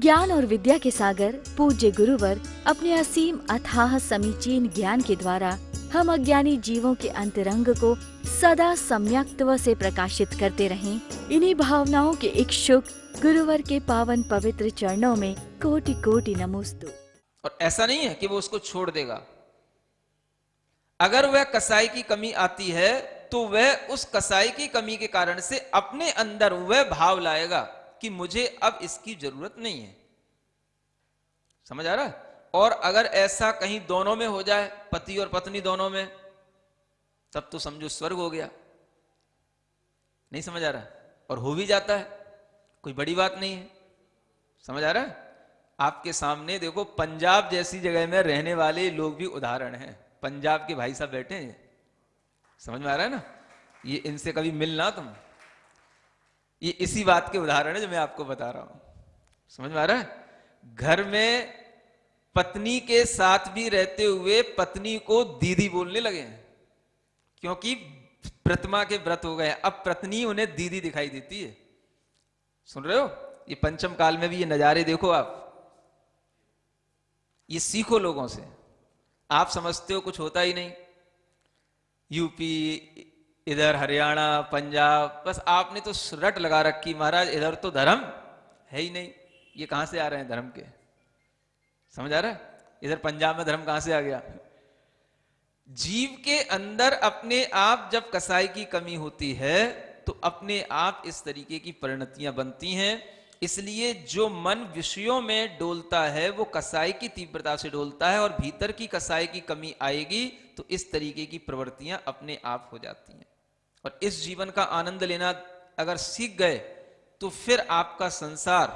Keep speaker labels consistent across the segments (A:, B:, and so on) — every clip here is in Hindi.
A: ज्ञान और विद्या के सागर पूज्य गुरुवर अपने असीम अथाह समीचीन ज्ञान के द्वारा हम अज्ञानी जीवों के अंतरंग को सदा सम्यक्त्व से प्रकाशित करते रहें। इन्हीं भावनाओं के इच्छुक गुरुवर के पावन पवित्र चरणों में कोटि कोटि नमोस्तु।
B: और ऐसा नहीं है कि वो उसको छोड़ देगा। अगर वह कसाई की कमी आती है तो वह उस कसाई की कमी के कारण से अपने अंदर वह भाव लाएगा कि मुझे अब इसकी जरूरत नहीं है। समझ आ रहा है? और अगर ऐसा कहीं दोनों में हो जाए, पति और पत्नी दोनों में, तब तो समझो स्वर्ग हो गया। नहीं समझ आ रहा है? और हो भी जाता है, कोई बड़ी बात नहीं है। समझ आ रहा है? आपके सामने देखो, पंजाब जैसी जगह में रहने वाले लोग भी उदाहरण हैं। पंजाब के भाई साहब बैठे हैं, समझ में आ रहा है ना? ये इनसे कभी मिलना तुम, ये इसी बात के उदाहरण है जो मैं आपको बता रहा हूं। समझ में आ रहा है? घर में पत्नी के साथ भी रहते हुए पत्नी को दीदी बोलने लगे हैं, क्योंकि प्रतिमा के व्रत हो गए। अब पत्नी उन्हें दीदी दिखाई देती है। सुन रहे हो? ये पंचम काल में भी ये नजारे देखो आप, ये सीखो लोगों से। आप समझते हो कुछ होता ही नहीं, यूपी, इधर हरियाणा, पंजाब, बस आपने तो रट लगा रखी, महाराज इधर तो धर्म है ही नहीं। ये कहां से आ रहे हैं धर्म के? समझ आ रहा है? इधर पंजाब में धर्म कहां से आ गया? जीव के अंदर अपने आप जब कसाई की कमी होती है तो अपने आप इस तरीके की परिणतियां बनती हैं। इसलिए जो मन विषयों में डोलता है वो कसाई की तीव्रता से डोलता है, और भीतर की कसाई की कमी आएगी तो इस तरीके की प्रवृत्तियां अपने आप हो जाती हैं। और इस जीवन का आनंद लेना अगर सीख गए तो फिर आपका संसार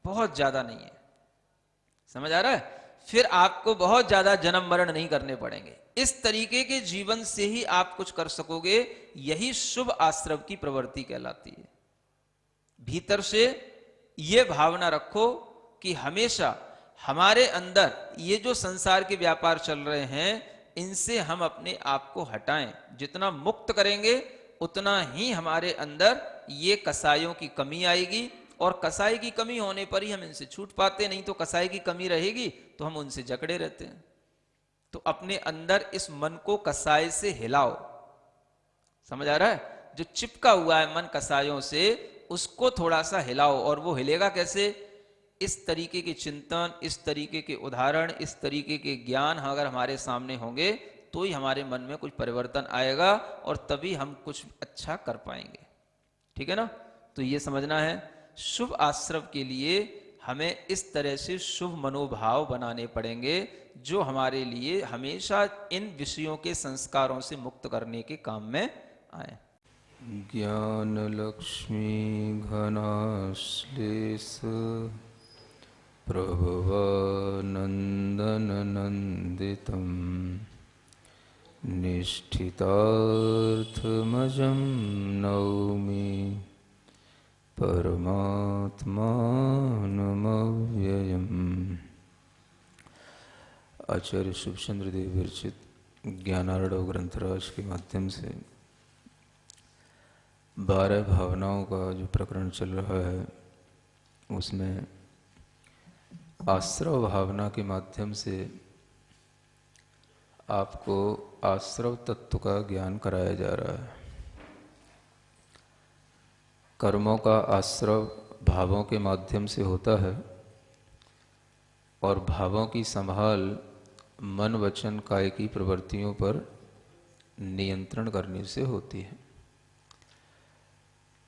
B: बहुत ज्यादा नहीं है। समझ आ रहा है? फिर आपको बहुत ज्यादा जन्म मरण नहीं करने पड़ेंगे। इस तरीके के जीवन से ही आप कुछ कर सकोगे। यही शुभ आश्रव की प्रवृत्ति कहलाती है। भीतर से यह भावना रखो कि हमेशा हमारे अंदर ये जो संसार के व्यापार चल रहे हैं, इनसे हम अपने आप को हटाएं। जितना मुक्त करेंगे उतना ही हमारे अंदर ये कसाइयों की कमी आएगी, और कसाई की कमी होने पर ही हम इनसे छूट पाते। नहीं तो कसाई की कमी रहेगी तो हम उनसे जकड़े रहते हैं। तो अपने अंदर इस मन को कसाई से हिलाओ। समझ आ रहा है? जो चिपका हुआ है मन कसायों से, उसको थोड़ा सा हिलाओ। और वो हिलेगा कैसे? इस तरीके के चिंतन, इस तरीके के उदाहरण, इस तरीके के ज्ञान अगर हमारे सामने होंगे तो ही हमारे मन में कुछ परिवर्तन आएगा, और तभी हम कुछ अच्छा कर पाएंगे। ठीक है ना? तो ये समझना है, शुभ आश्रव के लिए हमें इस तरह से शुभ मनोभाव बनाने पड़ेंगे जो हमारे लिए हमेशा इन विषयों के संस्कारों से मुक्त करने के काम में आए।
C: ज्ञान लक्ष्मी घनाश्लेष प्रभवानंदन नंदितं निष्ठितार्थमजं नौमि परमात्मानमव्ययम्। आचार्य शुभचंद्र देव विरचित ज्ञानार्णव ग्रंथराज के माध्यम से 12 भावनाओं का जो प्रकरण चल रहा है, उसमें आश्रव भावना के माध्यम से आपको आश्रव तत्व का ज्ञान कराया जा रहा है। कर्मों का आश्रव भावों के माध्यम से होता है, और भावों की संभाल मन वचन काय की प्रवृत्तियों पर नियंत्रण करने से होती है।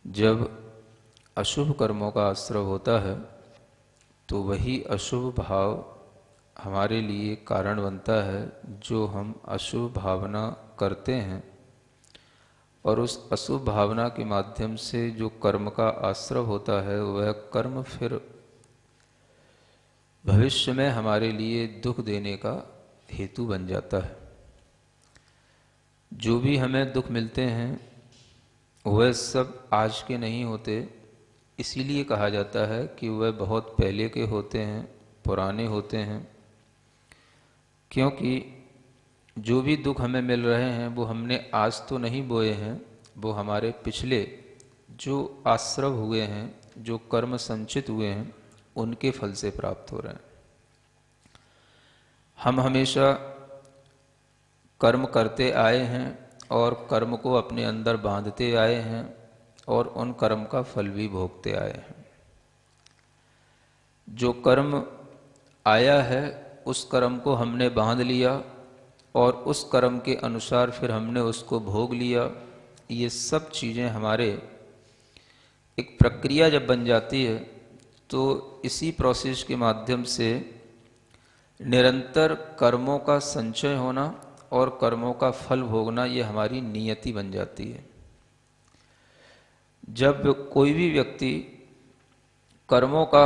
C: जब अशुभ कर्मों का आश्रव होता है तो वही अशुभ भाव हमारे लिए कारण बनता है, जो हम अशुभ भावना करते हैं, और उस अशुभ भावना के माध्यम से जो कर्म का आश्रव होता है वह कर्म फिर भविष्य में हमारे लिए दुख देने का हेतु बन जाता है। जो भी हमें दुख मिलते हैं वह सब आज के नहीं होते, इसीलिए कहा जाता है कि वह बहुत पहले के होते हैं, पुराने होते हैं। क्योंकि जो भी दुख हमें मिल रहे हैं वो हमने आज तो नहीं बोए हैं, वो हमारे पिछले जो आश्रव हुए हैं, जो कर्म संचित हुए हैं, उनके फल से प्राप्त हो रहे हैं। हम हमेशा कर्म करते आए हैं और कर्म को अपने अंदर बांधते आए हैं और उन कर्म का फल भी भोगते आए हैं। जो कर्म आया है उस कर्म को हमने बांध लिया और उस कर्म के अनुसार फिर हमने उसको भोग लिया। ये सब चीज़ें हमारे एक प्रक्रिया जब बन जाती है तो इसी प्रोसेस के माध्यम से निरंतर कर्मों का संचय होना और कर्मों का फल भोगना ये हमारी नियति बन जाती है। जब कोई भी व्यक्ति कर्मों का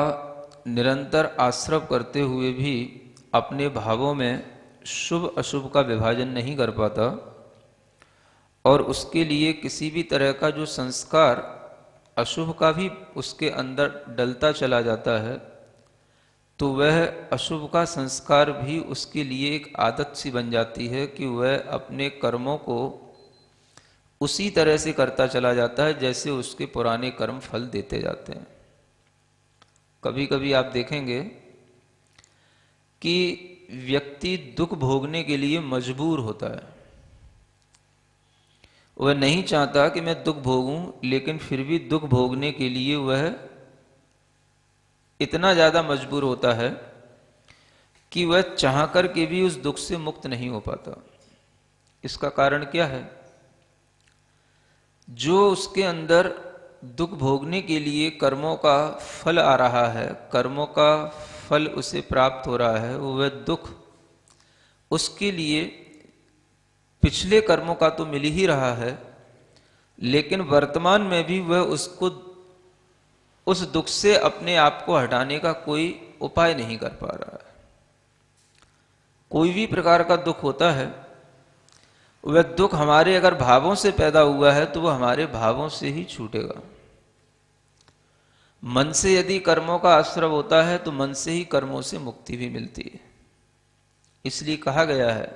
C: निरंतर आश्रव करते हुए भी अपने भावों में शुभ अशुभ का विभाजन नहीं कर पाता और उसके लिए किसी भी तरह का जो संस्कार अशुभ का भी उसके अंदर डलता चला जाता है, तो वह अशुभ का संस्कार भी उसके लिए एक आदत सी बन जाती है कि वह अपने कर्मों को उसी तरह से करता चला जाता है जैसे उसके पुराने कर्म फल देते जाते हैं। कभी कभी आप देखेंगे कि व्यक्ति दुख भोगने के लिए मजबूर होता है। वह नहीं चाहता कि मैं दुख भोगूं, लेकिन फिर भी दुख भोगने के लिए वह इतना ज़्यादा मजबूर होता है कि वह चाह कर के भी उस दुख से मुक्त नहीं हो पाता। इसका कारण क्या है? जो उसके अंदर दुख भोगने के लिए कर्मों का फल आ रहा है, कर्मों का फल उसे प्राप्त हो रहा है, वह दुख उसके लिए पिछले कर्मों का तो मिल ही रहा है, लेकिन वर्तमान में भी वह उसको उस दुख से अपने आप को हटाने का कोई उपाय नहीं कर पा रहा है। कोई भी प्रकार का दुख होता है, वह दुख हमारे अगर भावों से पैदा हुआ है तो वह हमारे भावों से ही छूटेगा। मन से यदि कर्मों का आश्रव होता है तो मन से ही कर्मों से मुक्ति भी मिलती है। इसलिए कहा गया है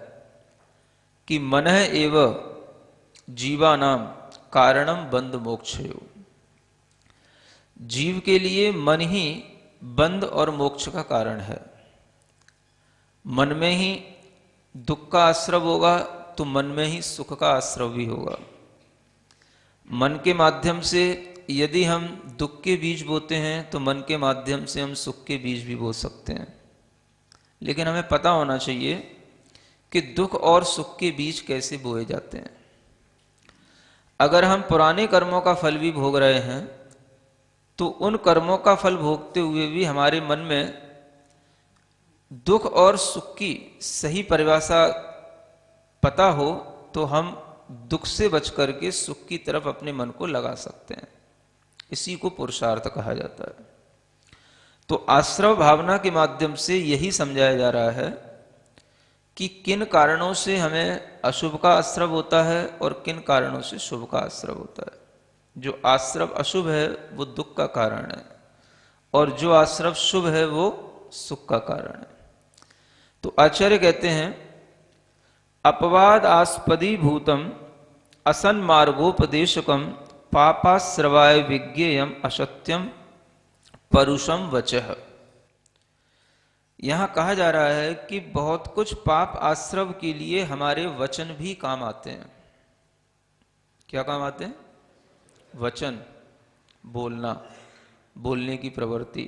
C: कि मनः एव जीवानाम कारणम बंध मोक्षयो। जीव के लिए मन ही बंध और मोक्ष का कारण है। मन में ही दुख का आश्रव होगा तो मन में ही सुख का आश्रव भी होगा। मन के माध्यम से यदि हम दुख के बीज बोते हैं तो मन के माध्यम से हम सुख के बीज भी बो सकते हैं। लेकिन हमें पता होना चाहिए कि दुख और सुख के बीज कैसे बोए जाते हैं। अगर हम पुराने कर्मों का फल भी भोग रहे हैं तो उन कर्मों का फल भोगते हुए भी हमारे मन में दुख और सुख की सही परिभाषा पता हो तो हम दुख से बच करके सुख की तरफ अपने मन को लगा सकते हैं। इसी को पुरुषार्थ कहा जाता है। तो आश्रव भावना के माध्यम से यही समझाया जा रहा है कि किन कारणों से हमें अशुभ का आश्रव होता है और किन कारणों से शुभ का आश्रव होता है। जो आश्रव अशुभ है वो दुख का कारण है और जो आश्रव शुभ है वो सुख का कारण है। तो आचार्य कहते हैं अपवाद आस्पदी भूतम असन मार्गोपदेशकम पापाश्रवाय विज्ञेयम असत्यम परुषम वचः। यहां कहा जा रहा है कि बहुत कुछ पाप आश्रव के लिए हमारे वचन भी काम आते हैं। क्या काम आते हैं? वचन, बोलना, बोलने की प्रवृत्ति,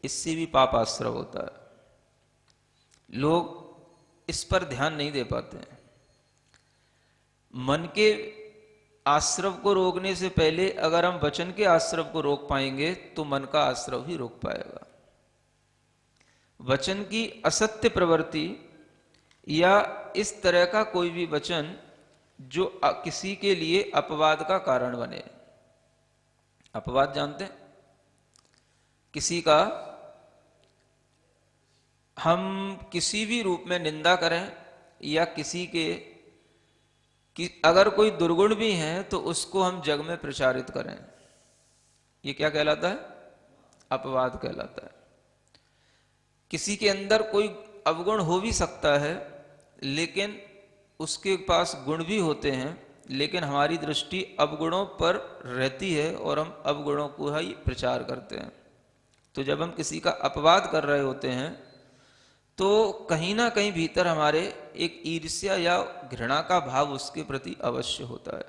C: इससे भी पाप आश्रव होता है। लोग इस पर ध्यान नहीं दे पाते हैं। मन के आश्रव को रोकने से पहले अगर हम वचन के आश्रव को रोक पाएंगे तो मन का आश्रव ही रोक पाएगा। वचन की असत्य प्रवृत्ति या इस तरह का कोई भी वचन जो किसी के लिए अपवाद का कारण बने। अपवाद जानते हैं? किसी का हम किसी भी रूप में निंदा करें या किसी के अगर कोई दुर्गुण भी है तो उसको हम जग में प्रचारित करें, ये क्या कहलाता है? अपवाद कहलाता है। किसी के अंदर कोई अवगुण हो भी सकता है लेकिन उसके पास गुण भी होते हैं, लेकिन हमारी दृष्टि अवगुणों पर रहती है और हम अवगुणों को ही प्रचार करते हैं,
B: तो जब हम किसी का अपवाद कर रहे होते हैं तो कहीं ना कहीं भीतर हमारे एक ईर्ष्या या घृणा का भाव उसके प्रति अवश्य होता है।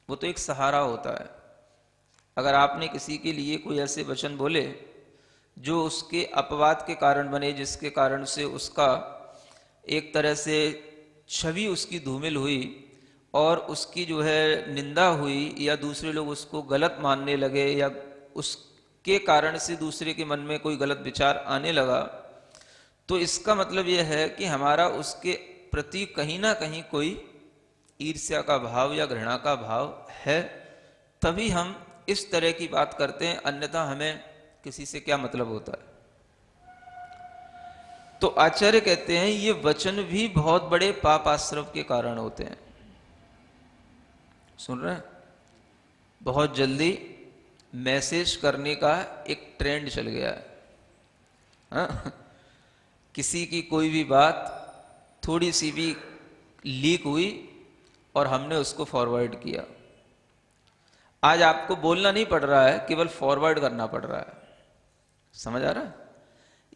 B: वो तो एक सहारा होता है। अगर आपने किसी के लिए कोई ऐसे वचन बोले जो उसके अपवाद के कारण बने, जिसके कारण से उसका एक तरह से छवि उसकी धूमिल हुई और उसकी जो है निंदा हुई, या दूसरे लोग उसको गलत मानने लगे, या उसके कारण से दूसरे के मन में कोई गलत विचार आने लगा, तो इसका मतलब यह है कि हमारा उसके प्रति कहीं ना कहीं कोई ईर्ष्या का भाव या घृणा का भाव है, तभी हम इस तरह की बात करते हैं, अन्यथा हमें किसी से क्या मतलब होता है। तो आचार्य कहते हैं ये वचन भी बहुत बड़े पाप आश्रव के कारण होते हैं। सुन रहे हैं? बहुत जल्दी मैसेज करने का एक ट्रेंड चल गया है। हाँ? किसी की कोई भी बात थोड़ी सी भी लीक हुई और हमने उसको फॉरवर्ड किया। आज आपको बोलना नहीं पड़ रहा है, केवल फॉरवर्ड करना पड़ रहा है। समझ आ रहा है?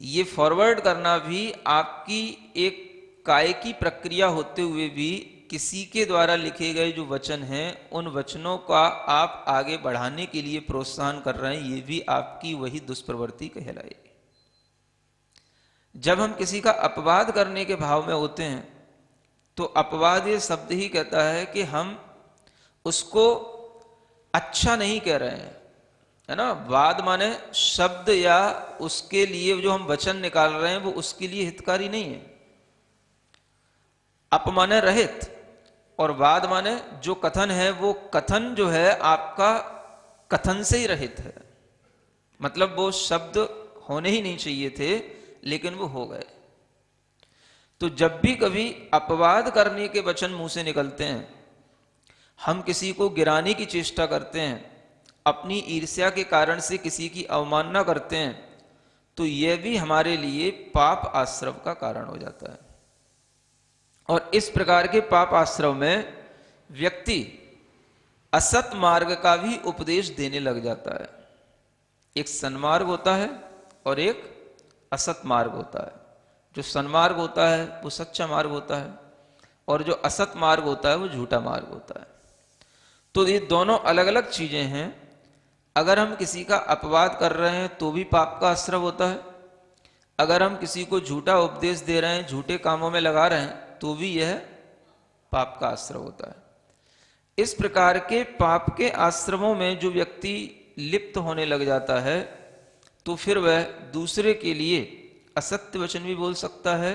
B: ये फॉरवर्ड करना भी आपकी एक काय की प्रक्रिया होते हुए भी किसी के द्वारा लिखे गए जो वचन हैं उन वचनों का आप आगे बढ़ाने के लिए प्रोत्साहन कर रहे हैं, ये भी आपकी वही दुष्प्रवृत्ति कहलाएगी। जब हम किसी का अपवाद करने के भाव में होते हैं तो अपवाद ये शब्द ही कहता है कि हम उसको अच्छा नहीं कह रहे हैं, है ना। वाद माने शब्द या उसके लिए जो हम वचन निकाल रहे हैं वो उसके लिए हितकारी नहीं है। अप माने रहित और वाद माने जो कथन है वो कथन जो है आपका कथन से ही रहित है, मतलब वो शब्द होने ही नहीं चाहिए थे लेकिन वो हो गए। तो जब भी कभी अपवाद करने के वचन मुंह से निकलते हैं, हम किसी को गिराने की चेष्टा करते हैं, अपनी ईर्ष्या के कारण से किसी की अवमानना करते हैं, तो यह भी हमारे लिए पाप आश्रव का कारण हो जाता है। और इस प्रकार के पाप आश्रव में व्यक्ति असत मार्ग का भी उपदेश देने लग जाता है। एक सन्मार्ग होता है और एक असत मार्ग होता है। जो सन्मार्ग होता है वो सच्चा मार्ग होता है और जो असत मार्ग होता है वो झूठा मार्ग होता है। तो ये दोनों अलग अलग चीजें हैं। अगर हम किसी का अपवाद कर रहे हैं तो भी पाप का आश्रव होता है, अगर हम किसी को झूठा उपदेश दे रहे हैं, झूठे कामों में लगा रहे हैं, तो भी यह पाप का आश्रव होता है। इस प्रकार के पाप के आश्रमों में जो व्यक्ति लिप्त होने लग जाता है तो फिर वह दूसरे के लिए असत्य वचन भी बोल सकता है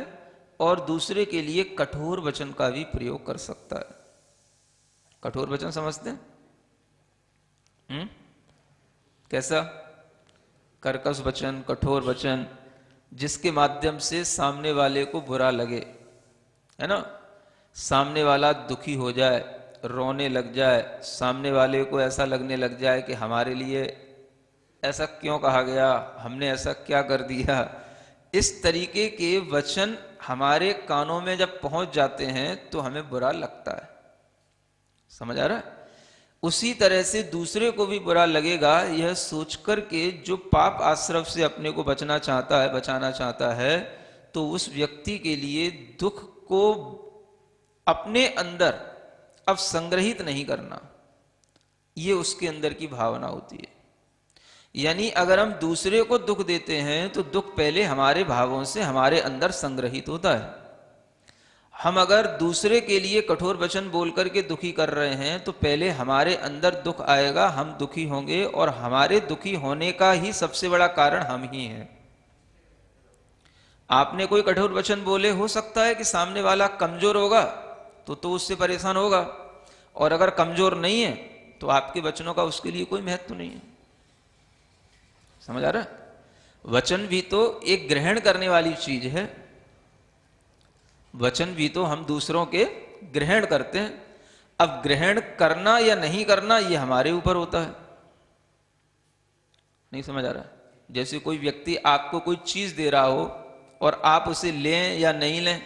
B: और दूसरे के लिए कठोर वचन का भी प्रयोग कर सकता है। कठोर वचन समझते हैं? कैसा? कर्कश वचन, कठोर वचन, जिसके माध्यम से सामने वाले को बुरा लगे, है ना। सामने वाला दुखी हो जाए, रोने लग जाए, सामने वाले को ऐसा लगने लग जाए कि हमारे लिए ऐसा क्यों कहा गया, हमने ऐसा क्या कर दिया। इस तरीके के वचन हमारे कानों में जब पहुंच जाते हैं तो हमें बुरा लगता है। समझ आ रहा है? उसी तरह से दूसरे को भी बुरा लगेगा, यह सोचकर के जो पाप आश्रव से अपने को बचाना चाहता है, तो उस व्यक्ति के लिए दुख को अपने अंदर अब संग्रहित नहीं करना, ये उसके अंदर की भावना होती है। यानी अगर हम दूसरे को दुख देते हैं तो दुख पहले हमारे भावों से हमारे अंदर संग्रहित होता है। हम अगर दूसरे के लिए कठोर वचन बोल करके दुखी कर रहे हैं तो पहले हमारे अंदर दुख आएगा, हम दुखी होंगे और हमारे दुखी होने का ही सबसे बड़ा कारण हम ही हैं। आपने कोई कठोर वचन बोले, हो सकता है कि सामने वाला कमजोर होगा तो उससे परेशान होगा, और अगर कमजोर नहीं है तो आपके वचनों का उसके लिए कोई महत्व नहीं है। समझ आ रहा है? वचन भी तो एक ग्रहण करने वाली चीज है। वचन भी तो हम दूसरों के ग्रहण करते हैं। अब ग्रहण करना या नहीं करना ये हमारे ऊपर होता है। नहीं समझ आ रहा? जैसे कोई व्यक्ति आपको कोई चीज दे रहा हो और आप उसे लें या नहीं लें।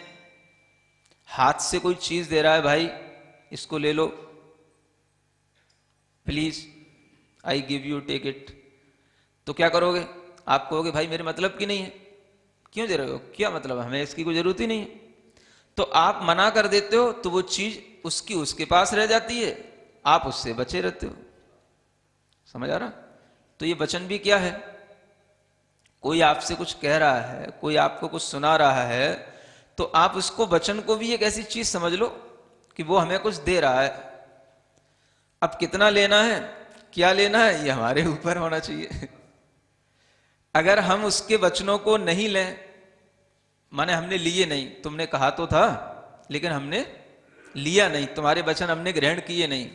B: हाथ से कोई चीज दे रहा है, भाई इसको ले लो please, I give you, take it. तो क्या करोगे? आप कहोगे भाई मेरे मतलब की नहीं है, क्यों दे रहे हो, क्या मतलब, हमें इसकी कोई जरूरत ही नहीं है। तो आप मना कर देते हो तो वो चीज उसकी उसके पास रह जाती है, आप उससे बचे रहते हो। समझ आ रहा? तो ये वचन भी क्या है, कोई आपसे कुछ कह रहा है, कोई आपको कुछ सुना रहा है, तो आप उसको, वचन को भी एक ऐसी चीज समझ लो कि वो हमें कुछ दे रहा है। अब कितना लेना है, क्या लेना है, ये हमारे ऊपर होना चाहिए। अगर हम उसके वचनों को नहीं लें, माने हमने लिए नहीं, तुमने कहा तो था लेकिन हमने लिया नहीं, तुम्हारे वचन हमने ग्रहण किए नहीं,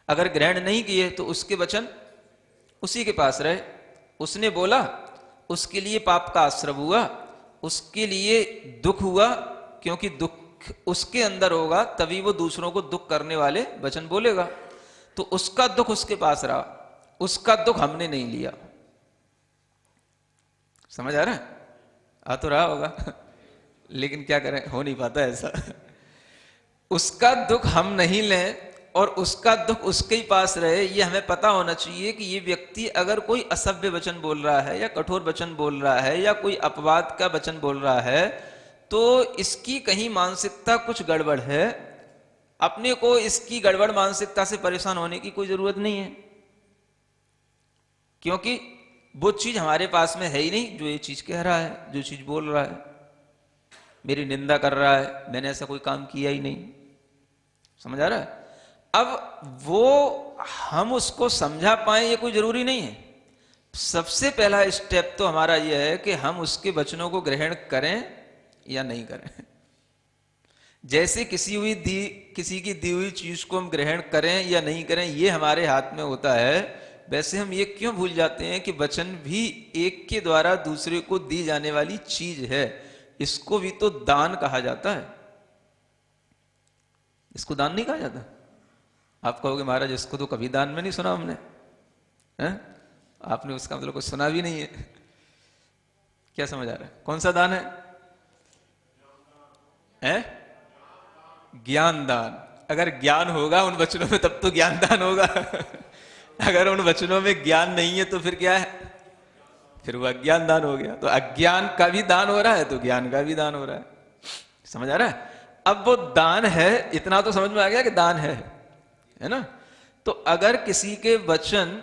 B: अगर ग्रहण नहीं किए तो उसके वचन उसी के पास रहे। उसने बोला, उसके लिए पाप का आश्रय हुआ, उसके लिए दुख हुआ, क्योंकि दुख उसके अंदर होगा तभी वो दूसरों को दुख करने वाले वचन बोलेगा। तो उसका दुख उसके पास रहा, उसका दुख हमने नहीं लिया। समझ आ रहा है? आ तो रहा होगा लेकिन क्या करें, हो नहीं पाता ऐसा। उसका दुख हम नहीं लें और उसका दुख उसके ही पास रहे, ये हमें पता होना चाहिए कि ये व्यक्ति अगर कोई असभ्य वचन बोल रहा है या कठोर वचन बोल रहा है या कोई अपवाद का वचन बोल रहा है, तो इसकी कहीं मानसिकता कुछ गड़बड़ है। अपने को इसकी गड़बड़ मानसिकता से परेशान होने की कोई जरूरत नहीं है, क्योंकि वो चीज हमारे पास में है ही नहीं जो ये चीज कह रहा है, जो चीज बोल रहा है। मेरी निंदा कर रहा है, मैंने ऐसा कोई काम किया ही नहीं। समझ आ रहा है? अब वो हम उसको समझा पाए ये कोई जरूरी नहीं है। सबसे पहला स्टेप तो हमारा यह है कि हम उसके वचनों को ग्रहण करें या नहीं करें। जैसे किसी की दी हुई चीज को हम ग्रहण करें या नहीं करें ये हमारे हाथ में होता है, वैसे हम ये क्यों भूल जाते हैं कि वचन भी एक के द्वारा दूसरे को दी जाने वाली चीज है। इसको भी तो दान कहा जाता है, इसको दान नहीं कहा जाता। आप कहोगे महाराज इसको तो कभी दान में नहीं सुना हमने, हैं? आपने उसका मतलब कुछ सुना भी नहीं है। क्या समझ आ रहा है, कौन सा दान है? ज्ञान दान। अगर ज्ञान होगा उन वचनों में तब तो ज्ञान दान होगा। अगर उन वचनों में ज्ञान नहीं है तो फिर क्या है, फिर वो अज्ञान दान हो गया। तो अज्ञान का भी दान हो रहा है तो ज्ञान का भी दान हो रहा है। समझ आ रहा है? अब वो दान है, इतना तो समझ में आ गया कि दान है ना? तो अगर किसी के वचन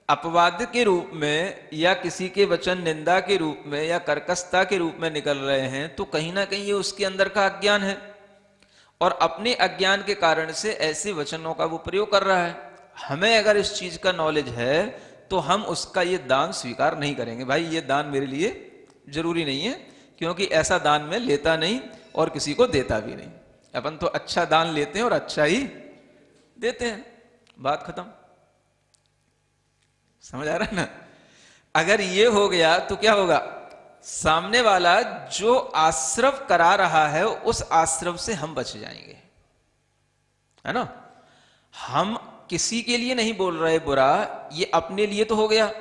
B: अपवाद के रूप में या किसी के वचन निंदा के रूप में या कर्कशता के रूप में निकल रहे हैं, तो कहीं ना कहीं ये उसके अंदर का अज्ञान है, और अपने अज्ञान के कारण से ऐसे वचनों का वो प्रयोग कर रहा है। हमें अगर इस चीज का नॉलेज है तो हम उसका ये दान स्वीकार नहीं करेंगे। भाई ये दान मेरे लिए जरूरी नहीं है, क्योंकि ऐसा दान मैं लेता नहीं और किसी को देता भी नहीं। अपन तो अच्छा दान लेते हैं और अच्छा ही देते हैं, बात खत्म। समझ आ रहा है ना? अगर ये हो गया तो क्या होगा, सामने वाला जो आश्रव करा रहा है उस आश्रव से हम बच जाएंगे, है ना? हम किसी के लिए नहीं बोल रहे बुरा, ये अपने लिए तो हो गया,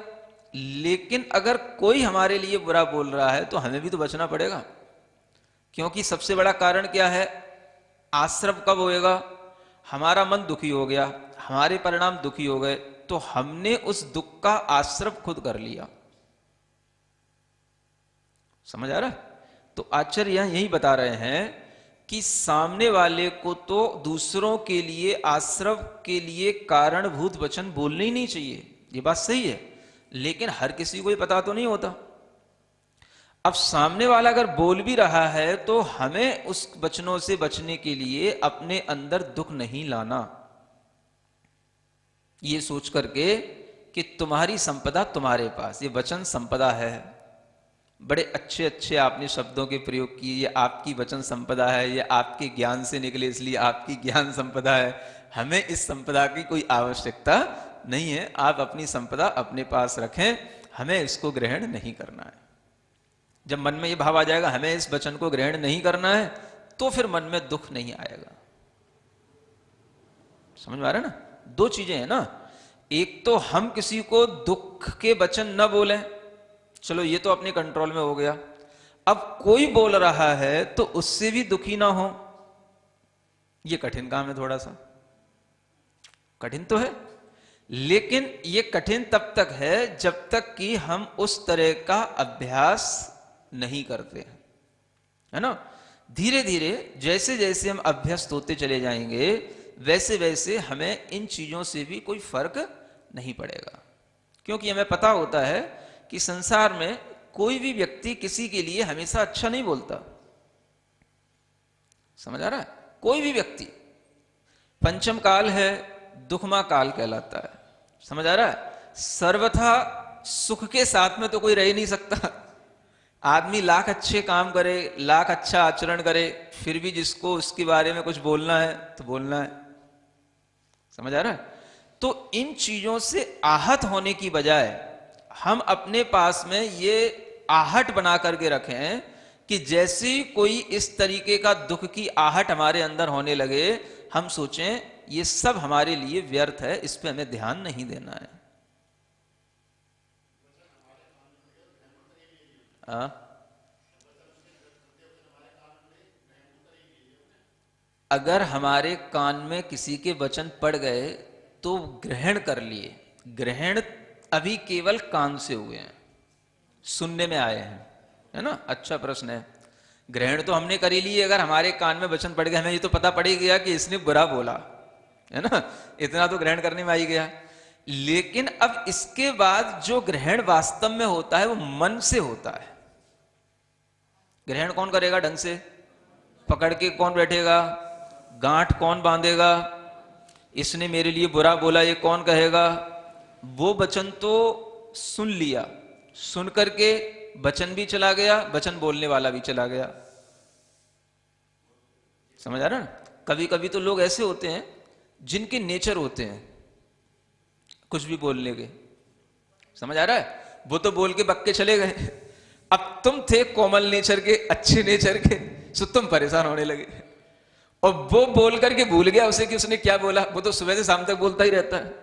B: लेकिन अगर कोई हमारे लिए बुरा बोल रहा है तो हमें भी तो बचना पड़ेगा। क्योंकि सबसे बड़ा कारण क्या है, आश्रव कब होएगा, हमारा मन दुखी हो गया, हमारे परिणाम दुखी हो गए, तो हमने उस दुख का आश्रव खुद कर लिया। समझ आ रहा है? तो आचार्य यहां यही बता रहे हैं कि सामने वाले को तो दूसरों के लिए, आश्रव के लिए कारणभूत वचन बोलने ही नहीं चाहिए, ये बात सही है, लेकिन हर किसी को ये पता तो नहीं होता। अब सामने वाला अगर बोल भी रहा है तो हमें उस वचनों से बचने के लिए अपने अंदर दुख नहीं लाना, ये सोच करके कि तुम्हारी संपदा तुम्हारे पास, ये वचन संपदा है। बड़े अच्छे अच्छे आपने शब्दों के प्रयोग किए, ये आपकी वचन संपदा है, ये आपके ज्ञान से निकले इसलिए आपकी ज्ञान संपदा है। हमें इस संपदा की कोई आवश्यकता नहीं है, आप अपनी संपदा अपने पास रखें, हमें इसको ग्रहण नहीं करना है। जब मन में ये भाव आ जाएगा हमें इस वचन को ग्रहण नहीं करना है, तो फिर मन में दुख नहीं आएगा। समझ में आ रहा है ना? दो चीजें हैं ना, एक तो हम किसी को दुख के वचन न बोलें, चलो ये तो अपने कंट्रोल में हो गया। अब कोई बोल रहा है तो उससे भी दुखी ना हो, ये कठिन काम है, थोड़ा सा कठिन तो है, लेकिन ये कठिन तब तक है जब तक कि हम उस तरह का अभ्यास नहीं करते हैं, है ना। धीरे धीरे जैसे जैसे हम अभ्यस्त होते चले जाएंगे वैसे वैसे हमें इन चीजों से भी कोई फर्क नहीं पड़ेगा, क्योंकि हमें पता होता है कि संसार में कोई भी व्यक्ति किसी के लिए हमेशा अच्छा नहीं बोलता। समझ आ रहा है? कोई भी व्यक्ति, पंचम काल है, दुखमा काल कहलाता है। समझ आ रहा है? सर्वथा सुख के साथ में तो कोई रह ही नहीं सकता। आदमी लाख अच्छे काम करे, लाख अच्छा आचरण करे, फिर भी जिसको उसके बारे में कुछ बोलना है तो बोलना है। समझ आ रहा है? तो इन चीजों से आहत होने की बजाय हम अपने पास में ये आहट बना करके रखें कि जैसे ही कोई इस तरीके का दुख की आहट हमारे अंदर होने लगे, हम सोचें ये सब हमारे लिए व्यर्थ है, इस पे हमें ध्यान नहीं देना है। अगर हमारे कान में किसी के वचन पड़ गए तो ग्रहण कर लिए। ग्रहण अभी केवल कान से हुए हैं, सुनने में आए हैं, है ना। अच्छा प्रश्न है। ग्रहण तो हमने कर ही लिए, अगर हमारे कान में वचन पड़ गए, हमें ये तो पता पड़ ही गया कि इसने बुरा बोला, है ना। इतना तो ग्रहण करने में आ ही गया। लेकिन अब इसके बाद जो ग्रहण वास्तव में होता है वो मन से होता है। ग्रहण कौन करेगा ढंग से? पकड़ के कौन बैठेगा? गांठ कौन बांधेगा? इसने मेरे लिए बुरा बोला ये कौन कहेगा? वो वचन तो सुन लिया, सुन करके वचन भी चला गया, वचन बोलने वाला भी चला गया। समझ आ रहा ना? कभी कभी तो लोग ऐसे होते हैं जिनके नेचर होते हैं कुछ भी बोलने के। समझ आ रहा है? वो तो बोल के बक्के चले गए। अब तुम थे कोमल नेचर के, अच्छे नेचर के, सो तुम परेशान होने लगे। और वो बोल करके भूल गया उसे कि उसने क्या बोला। वो तो सुबह से शाम तक बोलता ही रहता है।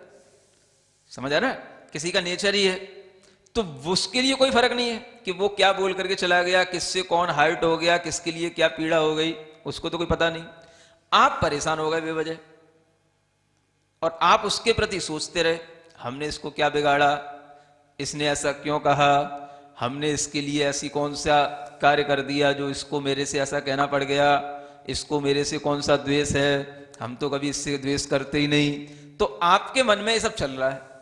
B: समझ आ रहा है? किसी का नेचर ही है, तो उसके लिए कोई फर्क नहीं है कि वो क्या बोल करके चला गया, किससे कौन हर्ट हो गया, किसके लिए क्या पीड़ा हो गई, उसको तो कोई पता नहीं। आप परेशान हो गए बेवजह, और आप उसके प्रति सोचते रहे, हमने इसको क्या बिगाड़ा, इसने ऐसा क्यों कहा, हमने इसके लिए ऐसी कौन सा कार्य कर दिया जो इसको मेरे से ऐसा कहना पड़ गया, इसको मेरे से कौन सा द्वेष है, हम तो कभी इससे द्वेष करते ही नहीं। तो आपके मन में ये सब चल रहा है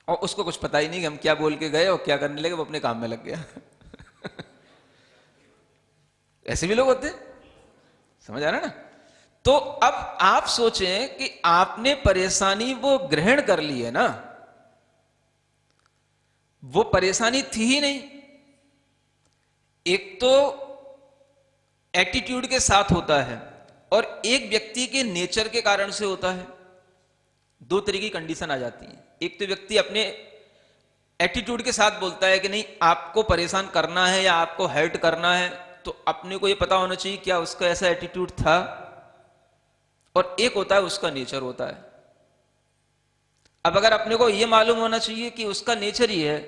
B: और उसको कुछ पता ही नहीं कि हम क्या बोल के गए और क्या करने लगे, वो अपने काम में लग गया। ऐसे भी लोग होते हैं। समझ आ रहा है ना? तो अब आप सोचें कि आपने परेशानी वो ग्रहण कर ली है ना, वो परेशानी थी ही नहीं। एक तो एटीट्यूड के साथ होता है और एक व्यक्ति के नेचर के कारण से होता है। दो तरह की कंडीशन आ जाती है। एक तो व्यक्ति अपने एटीट्यूड के साथ बोलता है कि नहीं आपको परेशान करना है या आपको हर्ट करना है, तो अपने को यह पता होना चाहिए क्या उसका ऐसा एटीट्यूड था। और एक होता है उसका नेचर होता है। अब अगर अपने को यह मालूम होना चाहिए कि उसका नेचर ही है,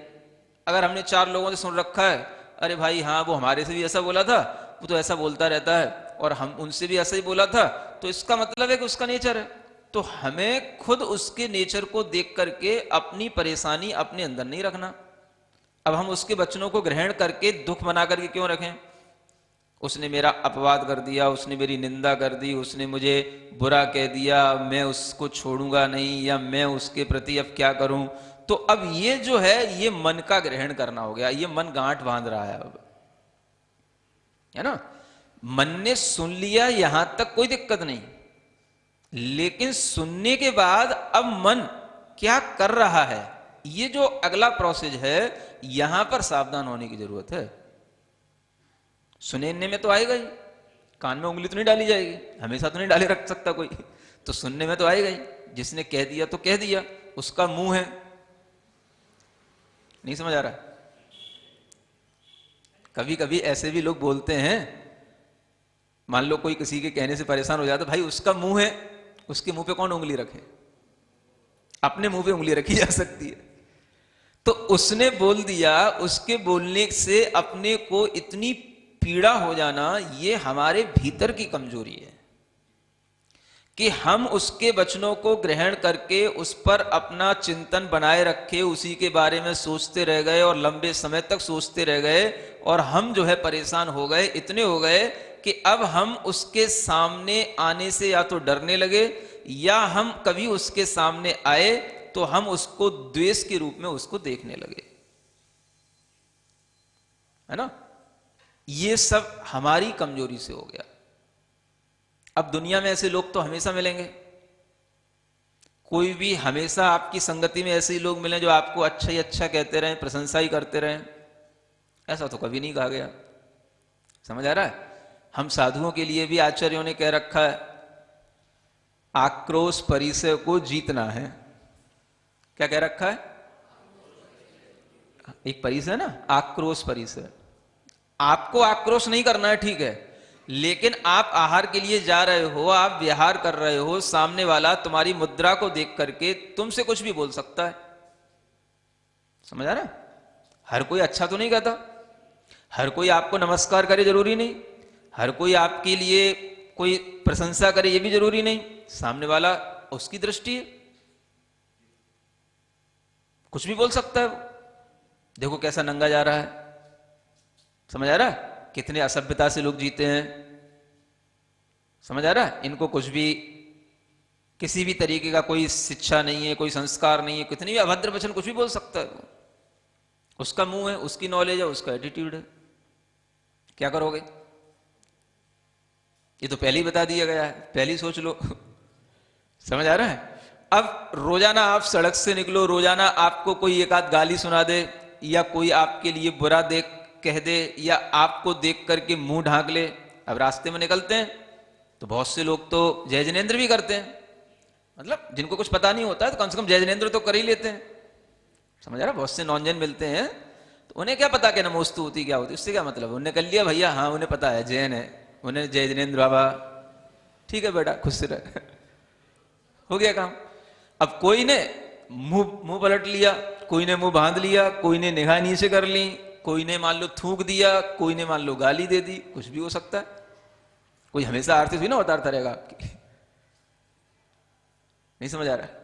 B: अगर हमने 4 लोगों से सुन रखा है, अरे भाई हाँ वो हमारे से भी ऐसा बोला था, वो तो ऐसा बोलता रहता है, और हम उनसे भी ऐसा ही बोला था, तो इसका मतलब है कि उसका नेचर है। तो हमें खुद उसके नेचर को देख करके अपनी परेशानी अपने अंदर नहीं रखना। अब हम उसके वचनों को ग्रहण करके दुख बना करके क्यों रखें? उसने मेरा अपवाद कर दिया, उसने मेरी निंदा कर दी, उसने मुझे बुरा कह दिया, मैं उसको छोड़ूंगा नहीं, या मैं उसके प्रति अब क्या करूं। तो अब ये जो है ये मन का ग्रहण करना हो गया। ये मन गांठ बांध रहा है अब, है ना। मन ने सुन लिया, यहां तक कोई दिक्कत नहीं, लेकिन सुनने के बाद अब मन क्या कर रहा है, ये जो अगला प्रोसेस है, यहां पर सावधान होने की जरूरत है। सुनने में तो आएगा ही, कान में उंगली तो नहीं डाली जाएगी, हमेशा तो नहीं डाले रख सकता कोई, तो सुनने में तो आएगा ही। जिसने कह दिया तो कह दिया, उसका मुंह है। नहीं समझ आ रहा? कभी कभी ऐसे भी लोग बोलते हैं, मान लो कोई किसी के कहने से परेशान हो जाता, भाई उसका मुंह है, उसके मुंह पे कौन उंगली रखे? अपने मुंह पे उंगली रखी जा सकती है। तो उसने बोल दिया, उसके बोलने से अपने को इतनी पीड़ा हो जाना, ये हमारे भीतर की कमजोरी है। कि हम उसके वचनों को ग्रहण करके उस पर अपना चिंतन बनाए रखे, उसी के बारे में सोचते रह गए और लंबे समय तक सोचते रह गए, और हम जो है परेशान हो गए, इतने हो गए कि अब हम उसके सामने आने से या तो डरने लगे, या हम कभी उसके सामने आए तो हम उसको द्वेष के रूप में उसको देखने लगे, है ना। ये सब हमारी कमजोरी से हो गया। अब दुनिया में ऐसे लोग तो हमेशा मिलेंगे, कोई भी हमेशा आपकी संगति में ऐसे ही लोग मिले जो आपको अच्छा ही अच्छा कहते रहें, प्रशंसा ही करते रहें, ऐसा तो कभी नहीं कहा गया। समझ आ रहा है। हम साधुओं के लिए भी आचार्यों ने कह रखा है, आक्रोश परिसय को जीतना है। क्या कह रखा है? एक परिसय ना, आक्रोश परिसय। आपको आक्रोश नहीं करना है, ठीक है, लेकिन आप आहार के लिए जा रहे हो, आप विहार कर रहे हो, सामने वाला तुम्हारी मुद्रा को देख करके तुमसे कुछ भी बोल सकता है। समझ आ रहा है। हर कोई अच्छा तो नहीं कहता, हर कोई आपको नमस्कार करे जरूरी नहीं, हर कोई आपके लिए कोई प्रशंसा करे ये भी जरूरी नहीं। सामने वाला उसकी दृष्टि है, कुछ भी बोल सकता है वो। देखो कैसा नंगा जा रहा है, समझ आ रहा है। कितने असभ्यता से लोग जीते हैं, समझ आ रहा है। इनको कुछ भी, किसी भी तरीके का कोई शिक्षा नहीं है, कोई संस्कार नहीं है, कितनी भी अभद्र वचन कुछ भी बोल सकता है। उसका मुंह है, उसकी नॉलेज है, उसका एटीट्यूड है, क्या करोगे? ये तो पहले ही बता दिया गया है, पहले ही सोच लो। समझ आ रहा है। अब रोजाना आप सड़क से निकलो, रोजाना आपको कोई एक आध गाली सुना दे, या कोई आपके लिए बुरा देख कह दे, या आपको देख करके मुंह ढांक ले। अब रास्ते में निकलते हैं तो बहुत से लोग तो जय जिनेंद्र भी करते हैं, मतलब जिनको कुछ पता नहीं होता है तो कम से कम जय जिनेंद्र तो कर ही लेते हैं। समझ आ रहा। बहुत से नॉनजन मिलते हैं तो उन्हें क्या पता कि नमोस्तु होती क्या होती, उससे क्या मतलब, उन्हें कर लिया भैया, हाँ उन्हें पता है जैन है, उन्हें जय जिनेंद्र बाबा, ठीक है बेटा खुश से रह, हो गया काम। अब कोई ने मुंह पलट लिया, कोई ने मुंह बांध लिया, कोई ने निगाह नीचे कर ली, कोई ने मान लो थूक दिया, कोई ने मान लो गाली दे दी, कुछ भी हो सकता है। कोई हमेशा आरती भी ना उतारता रहेगा आपकी। नहीं समझ आ रहा है।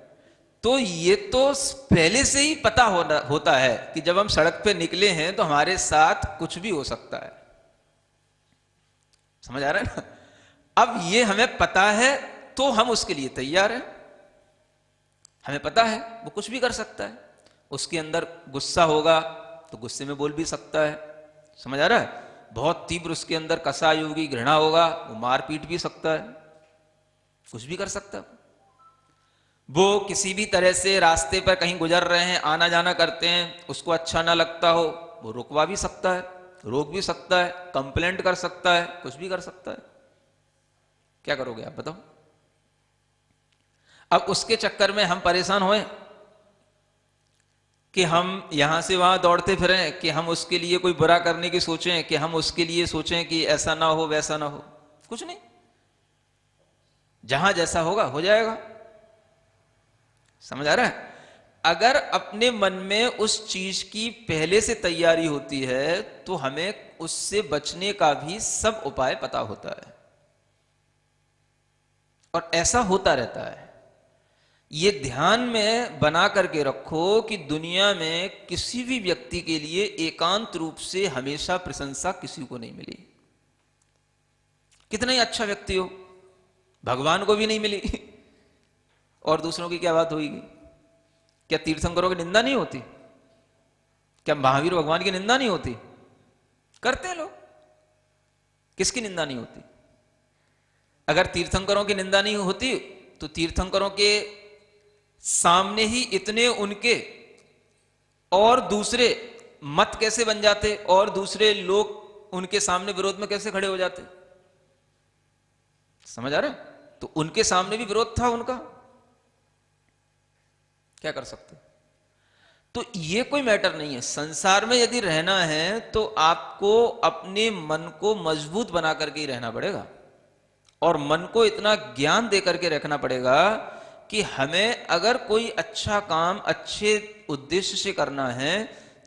B: तो ये तो पहले से ही पता होता है कि जब हम सड़क पे निकले हैं तो हमारे साथ कुछ भी हो सकता है। समझ आ रहा है ना। अब ये हमें पता है तो हम उसके लिए तैयार हैं। हमें पता है वो कुछ भी कर सकता है, उसके अंदर गुस्सा होगा तो गुस्से में बोल भी सकता है। समझ आ रहा है। बहुत तीव्र उसके अंदर कसाई होगी, घृणा होगा, वो मार पीट भी सकता है, कुछ भी कर सकता है। वो किसी भी तरह से रास्ते पर कहीं गुजर रहे हैं, आना जाना करते हैं, उसको अच्छा ना लगता हो, वो रुकवा भी सकता है, रोक भी सकता है, कंप्लेंट कर सकता है, कुछ भी कर सकता है। क्या करोगे आप बताओ। अब उसके चक्कर में हम परेशान होए कि हम यहां से वहां दौड़ते फिरें, कि हम उसके लिए कोई बुरा करने की सोचें, कि हम उसके लिए सोचें कि ऐसा ना हो वैसा ना हो, कुछ नहीं। जहां जैसा होगा हो जाएगा। समझ आ रहा है। अगर अपने मन में उस चीज की पहले से तैयारी होती है तो हमें उससे बचने का भी सब उपाय पता होता है, और ऐसा होता रहता है। ये ध्यान में बना करके रखो कि दुनिया में किसी भी व्यक्ति के लिए एकांत रूप से हमेशा प्रशंसा किसी को नहीं मिली। कितना ही अच्छा व्यक्ति हो, भगवान को भी नहीं मिली, और दूसरों की क्या बात होगी। क्या तीर्थंकरों की निंदा नहीं होती? क्या महावीर भगवान की निंदा नहीं होती? करते हैं लोग। किसकी निंदा नहीं होती? अगर तीर्थंकरों की निंदा नहीं होती तो तीर्थंकरों के सामने ही इतने उनके और दूसरे मत कैसे बन जाते, और दूसरे लोग उनके सामने विरोध में कैसे खड़े हो जाते। समझ आ रहा है। तो उनके सामने भी विरोध था उनका, क्या कर सकते। तो ये कोई मैटर नहीं है। संसार में यदि रहना है तो आपको अपने मन को मजबूत बना करके ही रहना पड़ेगा, और मन को इतना ज्ञान दे करके रखना पड़ेगा कि हमें अगर कोई अच्छा काम अच्छे उद्देश्य से करना है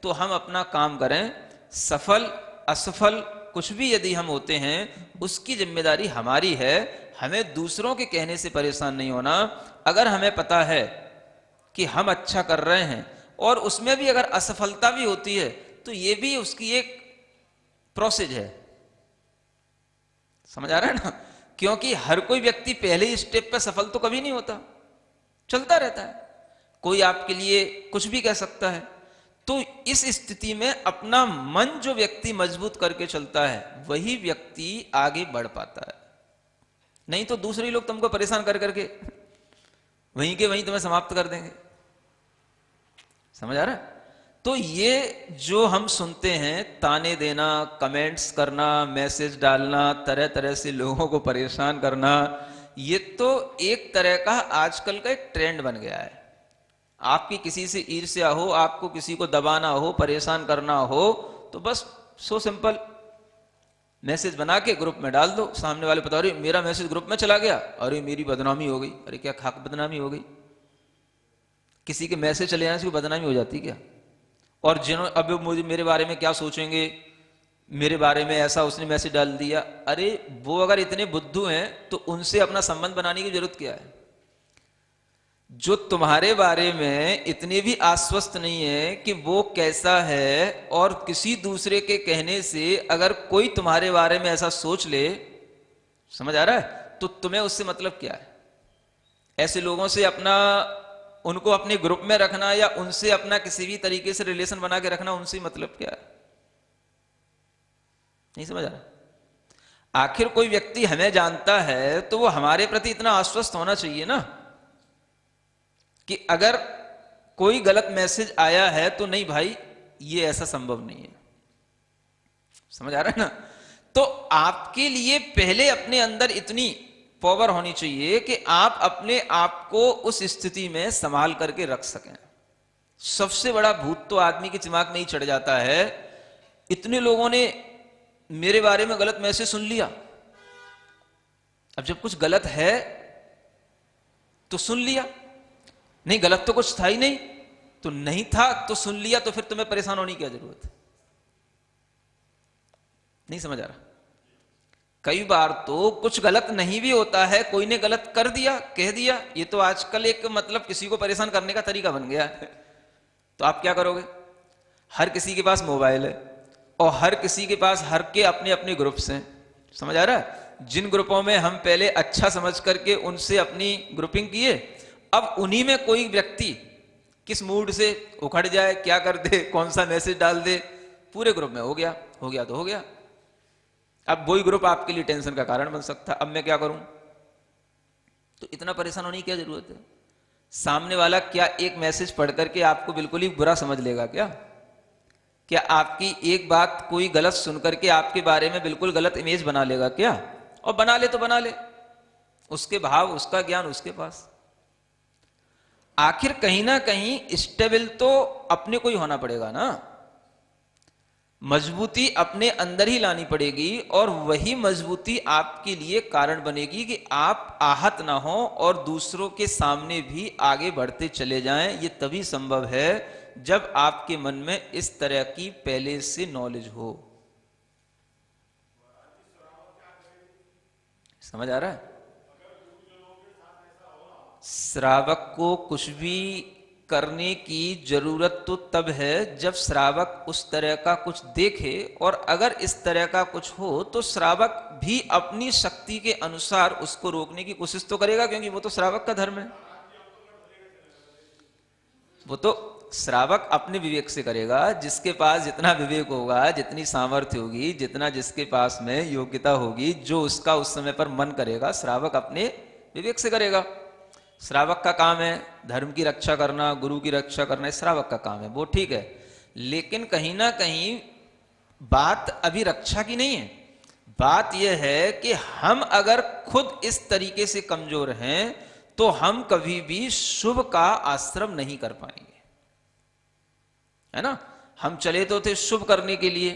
B: तो हम अपना काम करें, सफल असफल कुछ भी यदि हम होते हैं उसकी जिम्मेदारी हमारी है, हमें दूसरों के कहने से परेशान नहीं होना। अगर हमें पता है कि हम अच्छा कर रहे हैं और उसमें भी अगर असफलता भी होती है तो ये भी उसकी एक प्रोसेस है, समझ आ रहा है ना? क्योंकि हर कोई व्यक्ति पहले ही स्टेप पे सफल तो कभी नहीं होता, चलता रहता है, कोई आपके लिए कुछ भी कह सकता है। तो इस स्थिति में अपना मन जो व्यक्ति मजबूत करके चलता है वही व्यक्ति आगे बढ़ पाता है। नहीं तो दूसरे लोग तुमको परेशान कर करके वहीं के वहीं तुम्हें समाप्त कर देंगे। समझ आ रहा है? तो ये जो हम सुनते हैं, ताने देना, कमेंट्स करना, मैसेज डालना, तरह तरह से लोगों को परेशान करना, ये तो एक तरह का आजकल का एक ट्रेंड बन गया है। आपकी किसी से ईर्ष्या हो, आपको किसी को दबाना हो, परेशान करना हो, तो बस सो सिंपल मैसेज बना के ग्रुप में डाल दो। सामने वाले पता, अरे मेरा मैसेज ग्रुप में चला गया, अरे मेरी बदनामी हो गई। अरे क्या खाक बदनामी हो गई? किसी के मैसेज चले जाने से कोई बदनामी हो जाती क्या? और जिन्होंने अब मुझे मेरे बारे में क्या सोचेंगे, मेरे बारे में ऐसा उसने मैसेज डाल दिया, अरे वो अगर इतने बुद्धू हैं तो उनसे अपना संबंध बनाने की जरूरत क्या है? जो तुम्हारे बारे में इतने भी आश्वस्त नहीं है कि वो कैसा है, और किसी दूसरे के कहने से अगर कोई तुम्हारे बारे में ऐसा सोच ले, समझ आ रहा है, तो तुम्हें उससे मतलब क्या है? ऐसे लोगों से अपना, उनको अपने ग्रुप में रखना या उनसे अपना किसी भी तरीके से रिलेशन बना के रखना, उनसे मतलब क्या है? नहीं समझ आ रहा? आखिर कोई व्यक्ति हमें जानता है तो वो हमारे प्रति इतना आश्वस्त होना चाहिए ना कि अगर कोई गलत मैसेज आया है तो नहीं भाई, ये ऐसा संभव नहीं है। समझ आ रहा है ना? तो आपके लिए पहले अपने अंदर इतनी पावर होनी चाहिए कि आप अपने आप को उस स्थिति में संभाल करके रख सकें। सबसे बड़ा भूत तो आदमी के दिमाग में ही चढ़ जाता है, इतने लोगों ने मेरे बारे में गलत मैसेज सुन लिया। अब जब कुछ गलत है तो सुन लिया, नहीं गलत तो कुछ था ही नहीं, तो नहीं था तो सुन लिया, तो फिर तुम्हें परेशान होने की क्या जरूरत है? नहीं समझ आ रहा? कई बार तो कुछ गलत नहीं भी होता है, कोई ने गलत कर दिया, कह दिया, ये तो आजकल एक मतलब किसी को परेशान करने का तरीका बन गया है। तो आप क्या करोगे? हर किसी के पास मोबाइल है और हर किसी के पास हर के अपने अपने ग्रुप्स हैं। समझ आ रहा है? जिन ग्रुपों में हम पहले अच्छा समझ करके उनसे अपनी ग्रुपिंग किए, अब उन्हीं में कोई व्यक्ति किस मूड से उखड़ जाए, क्या कर दे, कौन सा मैसेज डाल दे, पूरे ग्रुप में हो गया तो हो गया। अब वही ग्रुप आपके लिए टेंशन का कारण बन सकता है। अब मैं क्या करूं? तो इतना परेशान होने की क्या जरूरत है? सामने वाला क्या एक मैसेज पढ़ करके आपको बिल्कुल ही बुरा समझ लेगा क्या? क्या आपकी एक बात कोई गलत सुन करके आपके बारे में बिल्कुल गलत इमेज बना लेगा क्या? और बना ले तो बना ले, उसके भाव, उसका ज्ञान उसके पास। आखिर कहीं ना कहीं स्टेबल तो अपने को ही होना पड़ेगा ना, मजबूती अपने अंदर ही लानी पड़ेगी, और वही मजबूती आपके लिए कारण बनेगी कि आप आहत ना हो और दूसरों के सामने भी आगे बढ़ते चले जाएं। ये तभी संभव है जब आपके मन में इस तरह की पहले से नॉलेज हो। समझ आ रहा है? श्रावक को कुछ भी करने की जरूरत तो तब है जब श्रावक उस तरह का कुछ देखे, और अगर इस तरह का कुछ हो तो श्रावक भी अपनी शक्ति के अनुसार उसको रोकने की कोशिश तो करेगा, क्योंकि वो तो श्रावक का धर्म है। वो तो श्रावक अपने विवेक से करेगा, जिसके पास जितना विवेक होगा, जितनी सामर्थ्य होगी, जितना जिसके पास में योग्यता होगी, जो उसका उस समय पर मन करेगा, श्रावक अपने विवेक से करेगा। श्रावक का काम है धर्म की रक्षा करना, गुरु की रक्षा करना, श्रावक का काम है, वो ठीक है। लेकिन कहीं ना कहीं बात अभी रक्षा की नहीं है, बात यह है कि हम अगर खुद इस तरीके से कमजोर हैं तो हम कभी भी शुभ का आश्रम नहीं कर पाएंगे, है ना? हम चले तो थे शुभ करने के लिए,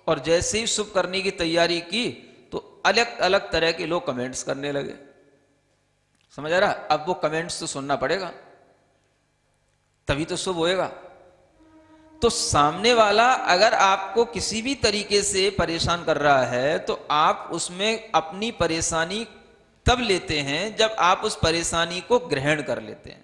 B: और जैसे ही शुभ करने की तैयारी की तो अलग अलग तरह के लोग कमेंट्स करने लगे। समझ आ रहा? अब वो कमेंट्स तो सुनना पड़ेगा, तभी तो शुभ होएगा। तो सामने वाला अगर आपको किसी भी तरीके से परेशान कर रहा है तो आप उसमें अपनी परेशानी तब लेते हैं जब आप उस परेशानी को ग्रहण कर लेते हैं।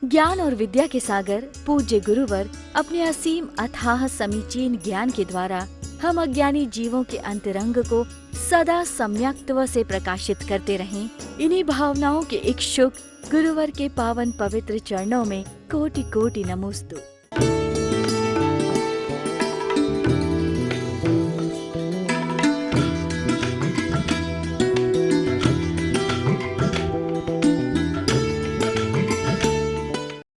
A: ज्ञान और विद्या के सागर पूज्य गुरुवर अपने असीम अथाह समीचीन ज्ञान के द्वारा हम अज्ञानी जीवों के अंतरंग को सदा सम्यक्त्व से प्रकाशित करते रहें। इन्हीं भावनाओं के इच्छुक गुरुवर के पावन पवित्र चरणों में कोटि कोटि नमोस्तु।